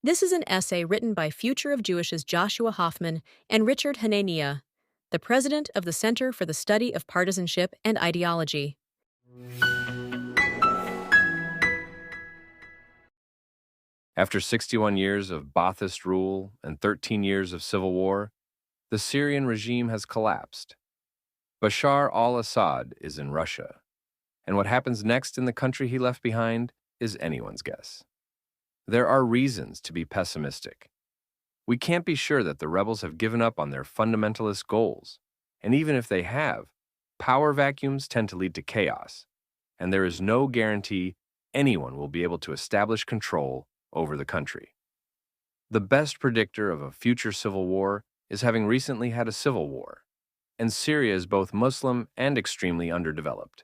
This is an essay written by Future of Jewish's Joshua Hoffman and Richard Hanania, the president of the Center for the Study of Partisanship and Ideology. After 61 years of Ba'athist rule and 13 years of civil war, the Syrian regime has collapsed. Bashar al-Assad is in Russia, and what happens next in the country he left behind is anyone's guess. There are reasons to be pessimistic. We can't be sure that the rebels have given up on their fundamentalist goals, and even if they have, power vacuums tend to lead to chaos, and there is no guarantee anyone will be able to establish control over the country. The best predictor of a future civil war is having recently had a civil war, and Syria is both Muslim and extremely underdeveloped,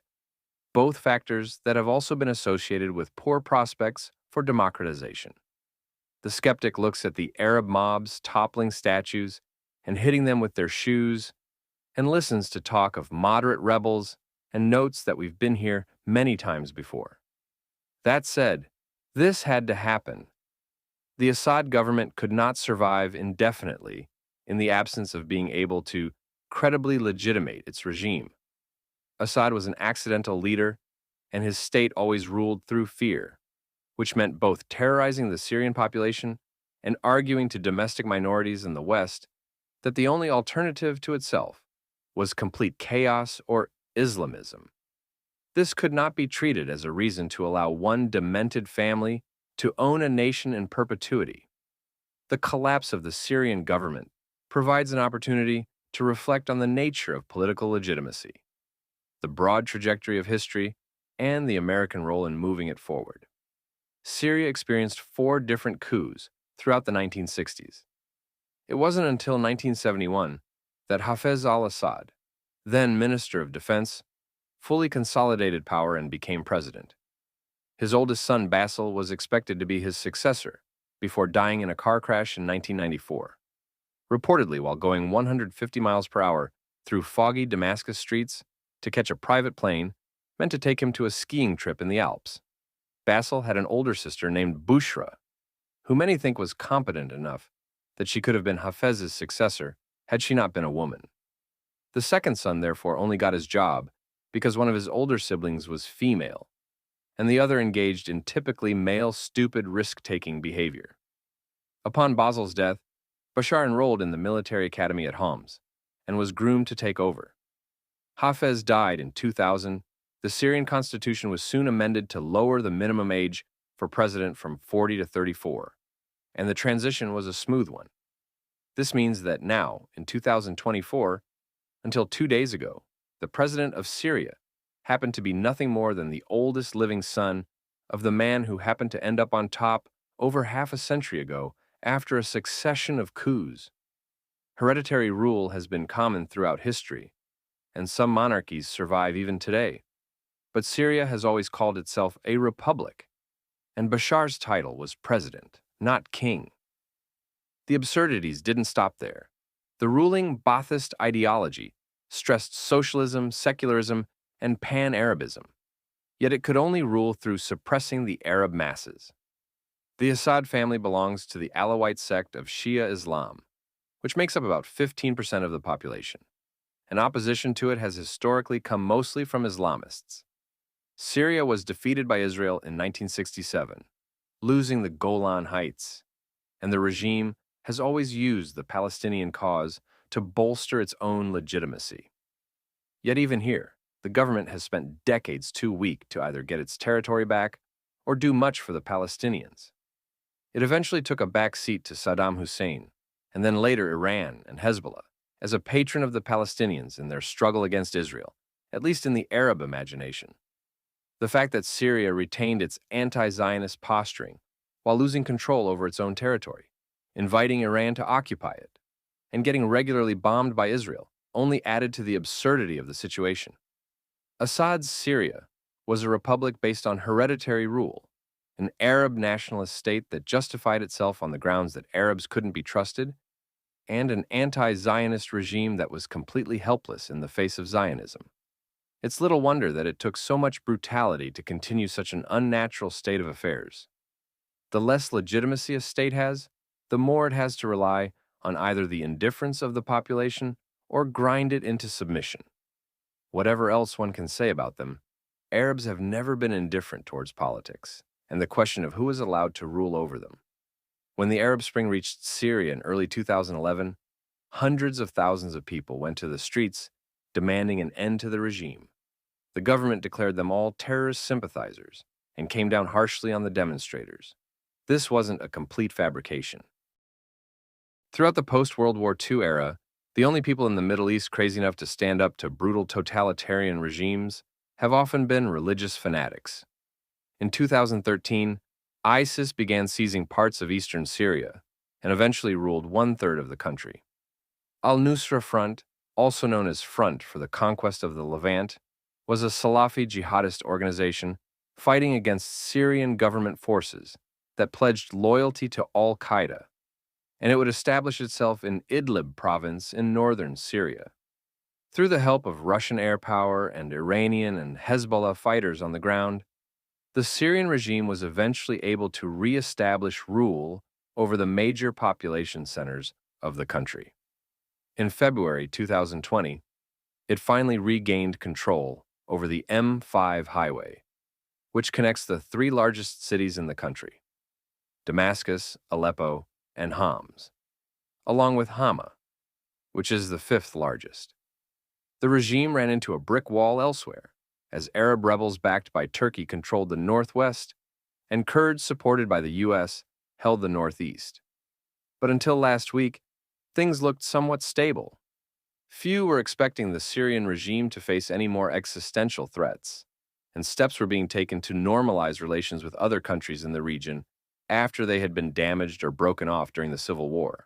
both factors that have also been associated with poor prospects for democratization. The skeptic looks at the Arab mobs toppling statues and hitting them with their shoes, and listens to talk of moderate rebels and notes that we've been here many times before. That said, this had to happen. The Assad government could not survive indefinitely in the absence of being able to credibly legitimate its regime. Assad was an accidental leader, and his state always ruled through fear, which meant both terrorizing the Syrian population and arguing to domestic minorities in the West that the only alternative to itself was complete chaos or Islamism. This could not be treated as a reason to allow one demented family to own a nation in perpetuity. The collapse of the Syrian government provides an opportunity to reflect on the nature of political legitimacy, the broad trajectory of history, and the American role in moving it forward. Syria experienced 4 different coups throughout the 1960s. It wasn't until 1971 that Hafez al-Assad, then Minister of Defense, fully consolidated power and became president. His oldest son, Basil, was expected to be his successor before dying in a car crash in 1994, reportedly while going 150 miles per hour through foggy Damascus streets to catch a private plane meant to take him to a skiing trip in the Alps. Basil had an older sister named Bushra, who many think was competent enough that she could have been Hafez's successor had she not been a woman. The second son, therefore, only got his job because one of his older siblings was female, and the other engaged in typically male, stupid, risk-taking behavior. Upon Basil's death, Bashar enrolled in the military academy at Homs and was groomed to take over. Hafez died in 2000. The Syrian constitution was soon amended to lower the minimum age for president from 40 to 34, and the transition was a smooth one. This means that now, in 2024, until 2 days ago, the president of Syria happened to be nothing more than the oldest living son of the man who happened to end up on top over half a century ago after a succession of coups. Hereditary rule has been common throughout history, and some monarchies survive even today. But Syria has always called itself a republic, and Bashar's title was president, not king. The absurdities didn't stop there. The ruling Ba'athist ideology stressed socialism, secularism, and pan-Arabism, yet it could only rule through suppressing the Arab masses. The Assad family belongs to the Alawite sect of Shia Islam, which makes up about 15% of the population, and opposition to it has historically come mostly from Islamists. Syria was defeated by Israel in 1967, losing the Golan Heights, and the regime has always used the Palestinian cause to bolster its own legitimacy. Yet even here, the government has spent decades too weak to either get its territory back or do much for the Palestinians. It eventually took a back seat to Saddam Hussein, and then later Iran and Hezbollah, as a patron of the Palestinians in their struggle against Israel, at least in the Arab imagination. The fact that Syria retained its anti-Zionist posturing while losing control over its own territory, inviting Iran to occupy it, and getting regularly bombed by Israel only added to the absurdity of the situation. Assad's Syria was a republic based on hereditary rule, an Arab nationalist state that justified itself on the grounds that Arabs couldn't be trusted, and an anti-Zionist regime that was completely helpless in the face of Zionism. It's little wonder that it took so much brutality to continue such an unnatural state of affairs. The less legitimacy a state has, the more it has to rely on either the indifference of the population or grind it into submission. Whatever else one can say about them, Arabs have never been indifferent towards politics and the question of who is allowed to rule over them. When the Arab Spring reached Syria in early 2011, hundreds of thousands of people went to the streets demanding an end to the regime. The government declared them all terrorist sympathizers and came down harshly on the demonstrators. This wasn't a complete fabrication. Throughout the post-World War II era, the only people in the Middle East crazy enough to stand up to brutal totalitarian regimes have often been religious fanatics. In 2013, ISIS began seizing parts of eastern Syria and eventually ruled one-third of the country. Al-Nusra Front, also known as Front for the Conquest of the Levant, was a Salafi jihadist organization fighting against Syrian government forces that pledged loyalty to al-Qaeda, and it would establish itself in Idlib province in northern Syria. Through the help of Russian air power and Iranian and Hezbollah fighters on the ground, the Syrian regime was eventually able to re-establish rule over the major population centers of the country. In February 2020, it finally regained control over the M5 highway, which connects the three largest cities in the country: Damascus, Aleppo, and Homs, along with Hama, which is the fifth largest. The regime ran into a brick wall elsewhere, as Arab rebels backed by Turkey controlled the northwest and Kurds supported by the U.S. held the northeast. But until last week, things looked somewhat stable. Few were expecting the Syrian regime to face any more existential threats, and steps were being taken to normalize relations with other countries in the region after they had been damaged or broken off during the civil war.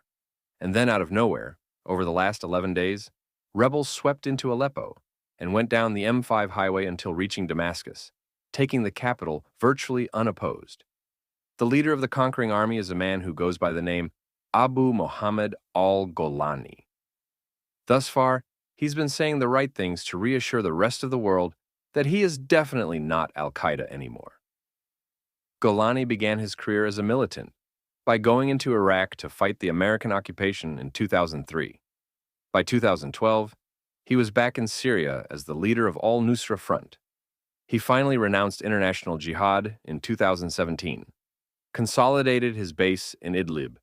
And then out of nowhere, over the last 11 days, rebels swept into Aleppo and went down the M5 highway until reaching Damascus, taking the capital virtually unopposed. The leader of the conquering army is a man who goes by the name Abu Muhammad al-Golani. Thus far, he's been saying the right things to reassure the rest of the world that he is definitely not al-Qaeda anymore. Golani began his career as a militant by going into Iraq to fight the American occupation in 2003. By 2012, he was back in Syria as the leader of Al-Nusra Front. He finally renounced international jihad in 2017, consolidated his base in Idlib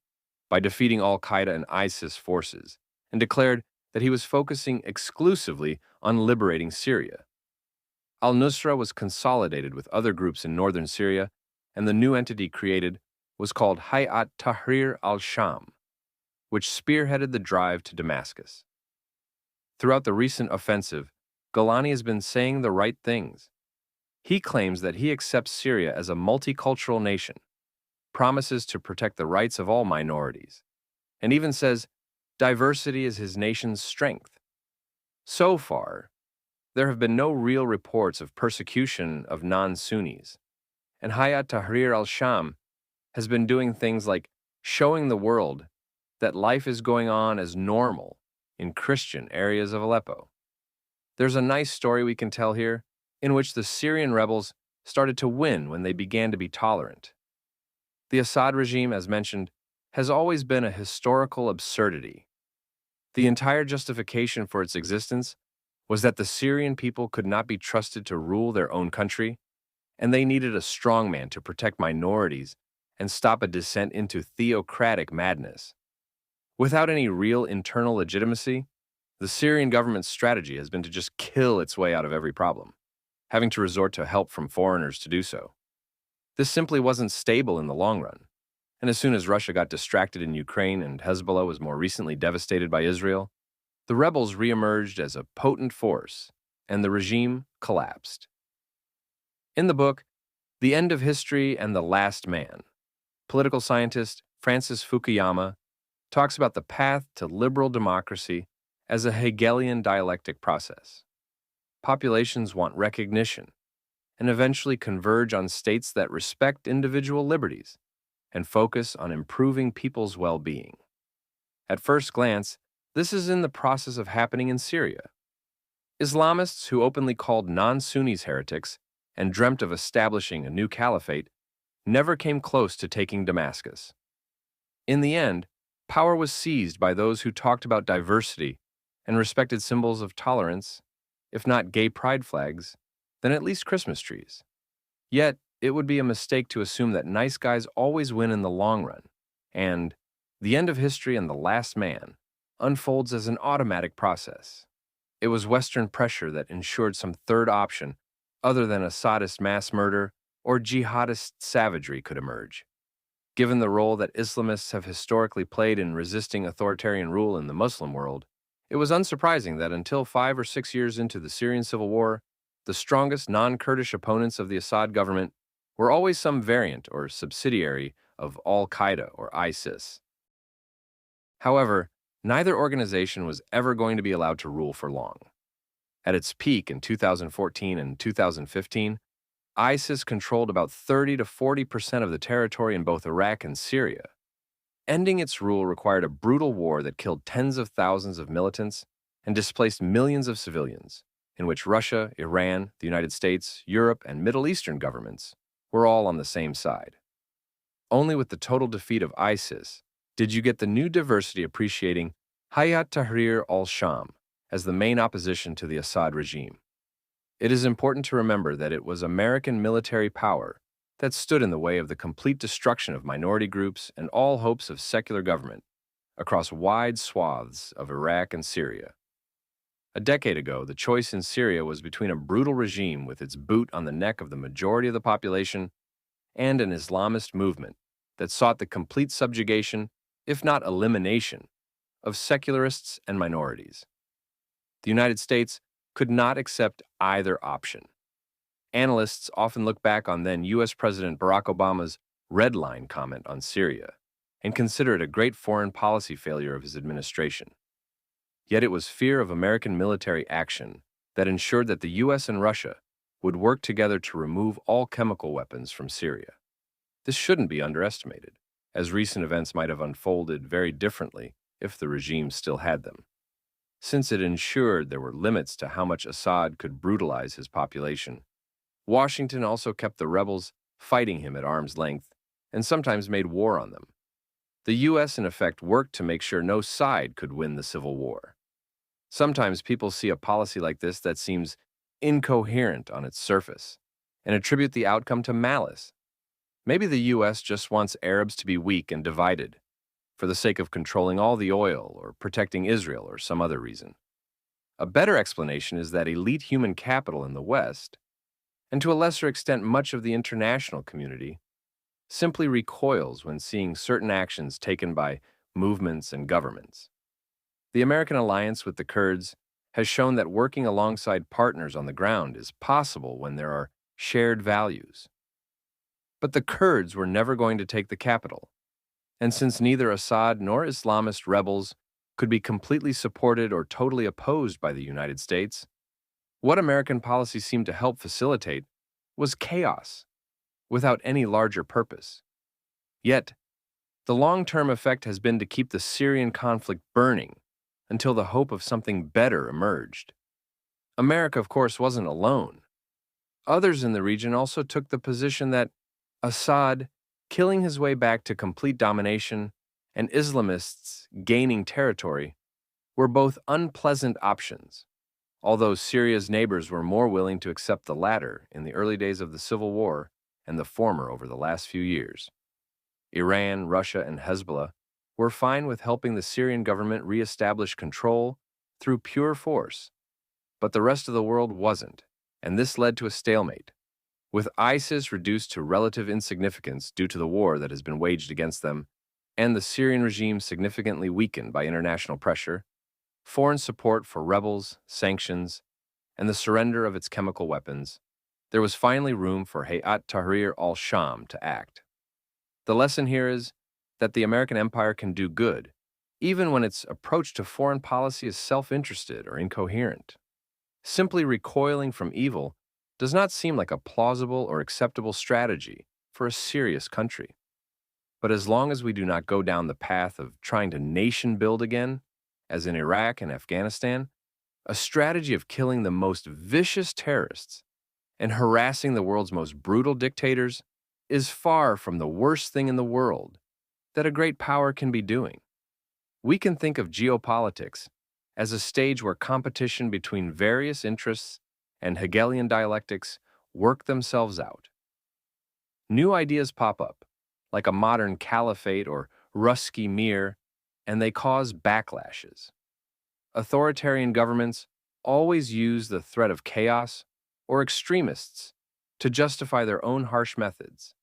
by defeating al-Qaeda and ISIS forces, and declared that he was focusing exclusively on liberating Syria. Al-Nusra was consolidated with other groups in northern Syria, and the new entity created was called Hayat Tahrir al-Sham, which spearheaded the drive to Damascus. Throughout the recent offensive, Golani has been saying the right things. He claims that he accepts Syria as a multicultural nation, promises to protect the rights of all minorities, and even says diversity is his nation's strength. So far, there have been no real reports of persecution of non-Sunnis, and Hayat Tahrir al-Sham has been doing things like showing the world that life is going on as normal in Christian areas of Aleppo. There's a nice story we can tell here, in which the Syrian rebels started to win when they began to be tolerant. The Assad regime, as mentioned, has always been a historical absurdity. The entire justification for its existence was that the Syrian people could not be trusted to rule their own country, and they needed a strongman to protect minorities and stop a descent into theocratic madness. Without any real internal legitimacy, the Syrian government's strategy has been to just kill its way out of every problem, having to resort to help from foreigners to do so. This simply wasn't stable in the long run, and as soon as Russia got distracted in Ukraine and Hezbollah was more recently devastated by Israel, the rebels reemerged as a potent force, and the regime collapsed. In the book, The End of History and the Last Man, political scientist Francis Fukuyama talks about the path to liberal democracy as a Hegelian dialectic process. Populations want recognition and eventually converge on states that respect individual liberties and focus on improving people's well-being. At first glance, this is in the process of happening in Syria. Islamists who openly called non-Sunnis heretics and dreamt of establishing a new caliphate never came close to taking Damascus. In the end, power was seized by those who talked about diversity and respected symbols of tolerance, if not gay pride flags, then at least Christmas trees. Yet, it would be a mistake to assume that nice guys always win in the long run, and the end of history and the last man unfolds as an automatic process. It was Western pressure that ensured some third option other than Assadist mass murder or jihadist savagery could emerge. Given the role that Islamists have historically played in resisting authoritarian rule in the Muslim world, it was unsurprising that until 5 or 6 years into the Syrian civil war, the strongest non-Kurdish opponents of the Assad government were always some variant or subsidiary of al-Qaeda or ISIS. However, neither organization was ever going to be allowed to rule for long. At its peak in 2014 and 2015, ISIS controlled about 30 to 40% of the territory in both Iraq and Syria. Ending its rule required a brutal war that killed tens of thousands of militants and displaced millions of civilians, in which Russia, Iran, the United States, Europe, and Middle Eastern governments were all on the same side. Only with the total defeat of ISIS did you get the new diversity appreciating Hayat Tahrir al-Sham as the main opposition to the Assad regime. It is important to remember that it was American military power that stood in the way of the complete destruction of minority groups and all hopes of secular government across wide swaths of Iraq and Syria. A decade ago, the choice in Syria was between a brutal regime with its boot on the neck of the majority of the population and an Islamist movement that sought the complete subjugation, if not elimination, of secularists and minorities. The United States could not accept either option. Analysts often look back on then U.S. President Barack Obama's red line comment on Syria and consider it a great foreign policy failure of his administration. Yet it was fear of American military action that ensured that the U.S. and Russia would work together to remove all chemical weapons from Syria. This shouldn't be underestimated, as recent events might have unfolded very differently if the regime still had them. Since it ensured there were limits to how much Assad could brutalize his population, Washington also kept the rebels fighting him at arm's length and sometimes made war on them. The U.S. in effect worked to make sure no side could win the civil war. Sometimes people see a policy like this that seems incoherent on its surface and attribute the outcome to malice. Maybe the U.S. just wants Arabs to be weak and divided for the sake of controlling all the oil or protecting Israel or some other reason. A better explanation is that elite human capital in the West, and to a lesser extent much of the international community, simply recoils when seeing certain actions taken by movements and governments. The American alliance with the Kurds has shown that working alongside partners on the ground is possible when there are shared values. But the Kurds were never going to take the capital, and since neither Assad nor Islamist rebels could be completely supported or totally opposed by the United States, what American policy seemed to help facilitate was chaos, without any larger purpose. Yet, the long-term effect has been to keep the Syrian conflict burning until the hope of something better emerged. America, of course, wasn't alone. Others in the region also took the position that Assad, killing his way back to complete domination, and Islamists gaining territory were both unpleasant options, although Syria's neighbors were more willing to accept the latter in the early days of the civil war and the former over the last few years. Iran, Russia, and Hezbollah were fine with helping the Syrian government reestablish control through pure force, but the rest of the world wasn't, and this led to a stalemate. With ISIS reduced to relative insignificance due to the war that has been waged against them, and the Syrian regime significantly weakened by international pressure, foreign support for rebels, sanctions, and the surrender of its chemical weapons, there was finally room for Hayat Tahrir al-Sham to act. The lesson here is that the American empire can do good, even when its approach to foreign policy is self-interested or incoherent. Simply recoiling from evil does not seem like a plausible or acceptable strategy for a serious country. But as long as we do not go down the path of trying to nation build again, as in Iraq and Afghanistan, a strategy of killing the most vicious terrorists and harassing the world's most brutal dictators is far from the worst thing in the world that a great power can be doing. We can think of geopolitics as a stage where competition between various interests and Hegelian dialectics work themselves out. New ideas pop up, like a modern caliphate or Ruski Mir, and they cause backlashes. Authoritarian governments always use the threat of chaos or extremists to justify their own harsh methods.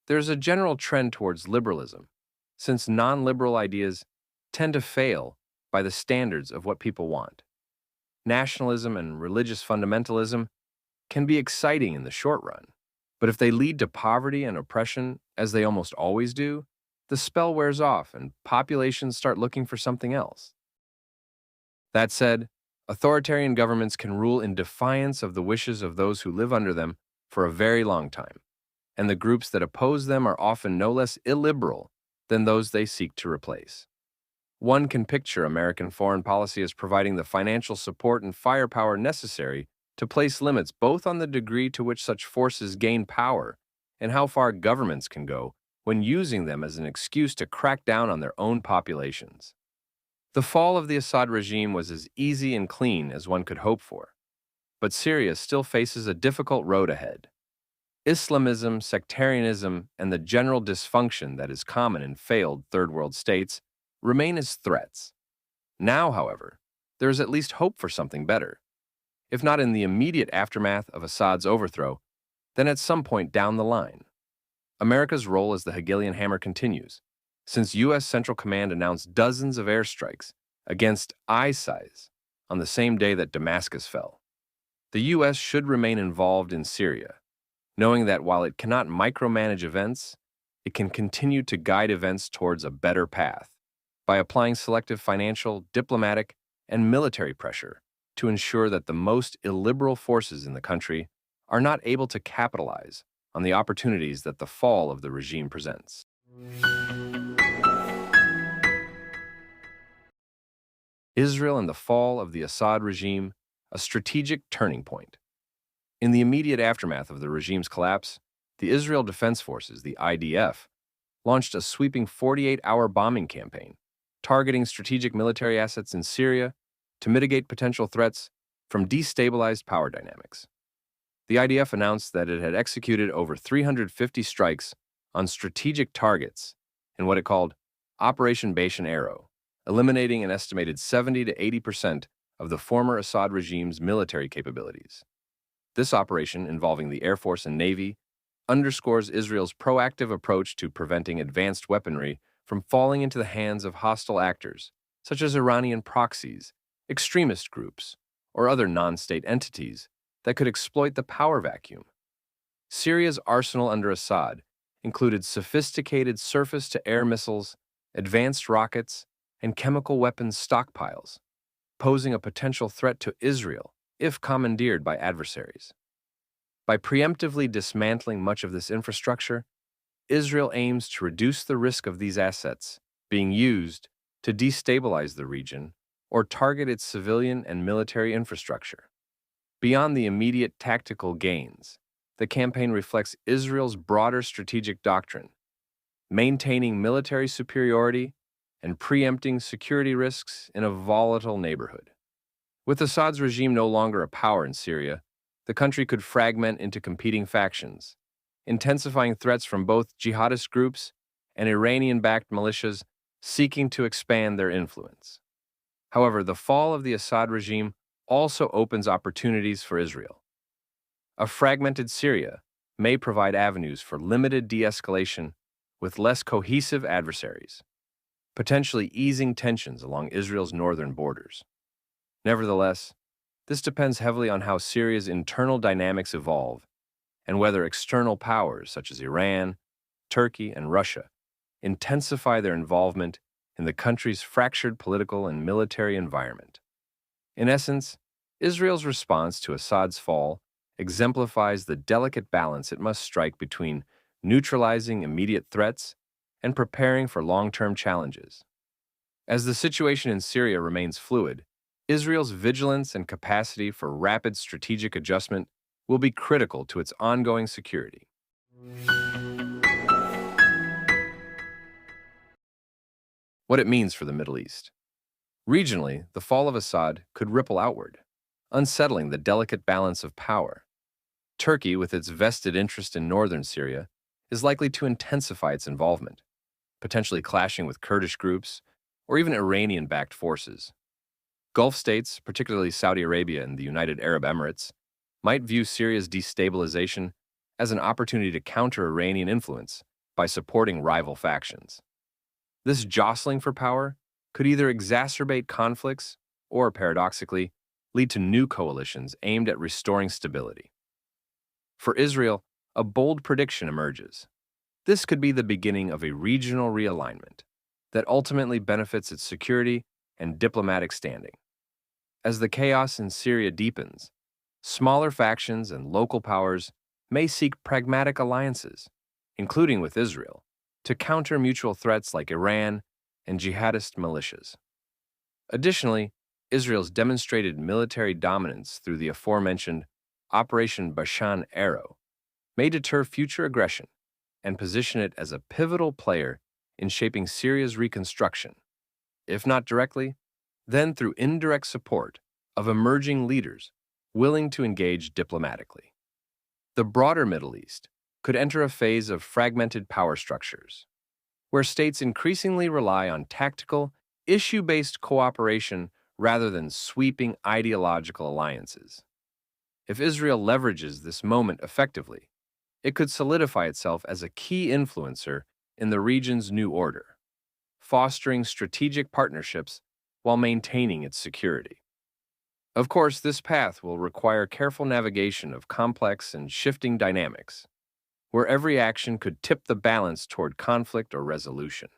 There's a general trend towards liberalism, since non-liberal ideas tend to fail by the standards of what people want. Nationalism and religious fundamentalism can be exciting in the short run, but if they lead to poverty and oppression, as they almost always do, the spell wears off and populations start looking for something else. That said, authoritarian governments can rule in defiance of the wishes of those who live under them for a very long time, and the groups that oppose them are often no less illiberal than those they seek to replace. One can picture American foreign policy as providing the financial support and firepower necessary to place limits both on the degree to which such forces gain power and how far governments can go when using them as an excuse to crack down on their own populations. The fall of the Assad regime was as easy and clean as one could hope for, but Syria still faces a difficult road ahead. Islamism, sectarianism, and the general dysfunction that is common in failed third world states remain as threats. Now, however, there is at least hope for something better. If not in the immediate aftermath of Assad's overthrow, then at some point down the line. America's role as the Hegelian hammer continues, since U.S. Central Command announced dozens of airstrikes against ISIS on the same day that Damascus fell. The U.S. should remain involved in Syria, knowing that while it cannot micromanage events, it can continue to guide events towards a better path by applying selective financial, diplomatic, and military pressure to ensure that the most illiberal forces in the country are not able to capitalize on the opportunities that the fall of the regime presents. Israel and the fall of the Assad regime, a strategic turning point. In the immediate aftermath of the regime's collapse, the Israel Defense Forces, the IDF, launched a sweeping 48-hour bombing campaign, targeting strategic military assets in Syria to mitigate potential threats from destabilized power dynamics. The IDF announced that it had executed over 350 strikes on strategic targets in what it called Operation Bashan Arrow, eliminating an estimated 70 to 80% of the former Assad regime's military capabilities. This operation, involving the Air Force and Navy, underscores Israel's proactive approach to preventing advanced weaponry from falling into the hands of hostile actors, such as Iranian proxies, extremist groups, or other non-state entities that could exploit the power vacuum. Syria's arsenal under Assad included sophisticated surface-to-air missiles, advanced rockets, and chemical weapons stockpiles, posing a potential threat to Israel if commandeered by adversaries. By preemptively dismantling much of this infrastructure, Israel aims to reduce the risk of these assets being used to destabilize the region or target its civilian and military infrastructure. Beyond the immediate tactical gains, the campaign reflects Israel's broader strategic doctrine, maintaining military superiority and preempting security risks in a volatile neighborhood. With Assad's regime no longer a power in Syria, the country could fragment into competing factions, intensifying threats from both jihadist groups and Iranian-backed militias seeking to expand their influence. However, the fall of the Assad regime also opens opportunities for Israel. A fragmented Syria may provide avenues for limited de-escalation with less cohesive adversaries, potentially easing tensions along Israel's northern borders. Nevertheless, this depends heavily on how Syria's internal dynamics evolve and whether external powers such as Iran, Turkey, and Russia intensify their involvement in the country's fractured political and military environment. In essence, Israel's response to Assad's fall exemplifies the delicate balance it must strike between neutralizing immediate threats and preparing for long-term challenges. As the situation in Syria remains fluid, Israel's vigilance and capacity for rapid strategic adjustment will be critical to its ongoing security. What it means for the Middle East. Regionally, the fall of Assad could ripple outward, unsettling the delicate balance of power. Turkey, with its vested interest in northern Syria, is likely to intensify its involvement, potentially clashing with Kurdish groups or even Iranian-backed forces. Gulf states, particularly Saudi Arabia and the United Arab Emirates, might view Syria's destabilization as an opportunity to counter Iranian influence by supporting rival factions. This jostling for power could either exacerbate conflicts or, paradoxically, lead to new coalitions aimed at restoring stability. For Israel, a bold prediction emerges. This could be the beginning of a regional realignment that ultimately benefits its security and diplomatic standing. As the chaos in Syria deepens, smaller factions and local powers may seek pragmatic alliances, including with Israel, to counter mutual threats like Iran and jihadist militias. Additionally, Israel's demonstrated military dominance through the aforementioned Operation Bashan Arrow may deter future aggression and position it as a pivotal player in shaping Syria's reconstruction, if not directly, then through indirect support of emerging leaders willing to engage diplomatically. The broader Middle East could enter a phase of fragmented power structures, where states increasingly rely on tactical, issue-based cooperation rather than sweeping ideological alliances. If Israel leverages this moment effectively, it could solidify itself as a key influencer in the region's new order, fostering strategic partnerships while maintaining its security. Of course, this path will require careful navigation of complex and shifting dynamics, where every action could tip the balance toward conflict or resolution.